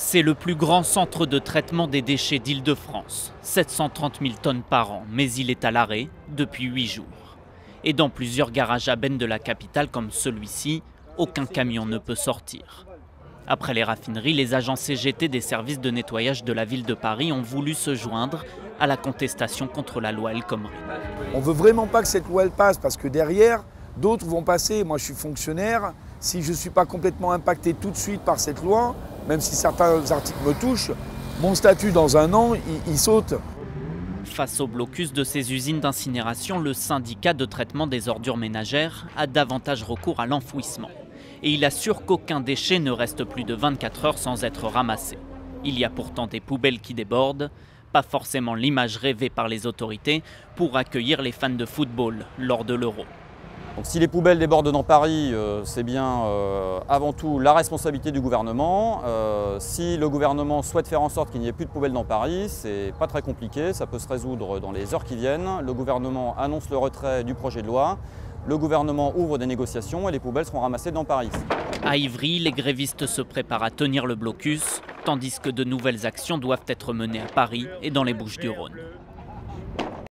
C'est le plus grand centre de traitement des déchets d'Île-de-France. 730 000 tonnes par an, mais il est à l'arrêt depuis 8 jours. Et dans plusieurs garages à benne de la capitale comme celui-ci, aucun camion ne peut sortir. Après les raffineries, les agents CGT des services de nettoyage de la ville de Paris ont voulu se joindre à la contestation contre la loi El Khomri. On ne veut vraiment pas que cette loi elle passe parce que derrière, d'autres vont passer. Moi je suis fonctionnaire, si je ne suis pas complètement impacté tout de suite par cette loi, même si certains articles me touchent, mon statut dans un an, il saute. Face au blocus de ces usines d'incinération, le syndicat de traitement des ordures ménagères a davantage recours à l'enfouissement. Et il assure qu'aucun déchet ne reste plus de 24 heures sans être ramassé. Il y a pourtant des poubelles qui débordent, pas forcément l'image rêvée par les autorités pour accueillir les fans de football lors de l'Euro. Donc, si les poubelles débordent dans Paris, c'est bien avant tout la responsabilité du gouvernement. Si le gouvernement souhaite faire en sorte qu'il n'y ait plus de poubelles dans Paris, c'est pas très compliqué, ça peut se résoudre dans les heures qui viennent. Le gouvernement annonce le retrait du projet de loi, le gouvernement ouvre des négociations et les poubelles seront ramassées dans Paris. À Ivry, les grévistes se préparent à tenir le blocus, tandis que de nouvelles actions doivent être menées à Paris et dans les Bouches-du-Rhône.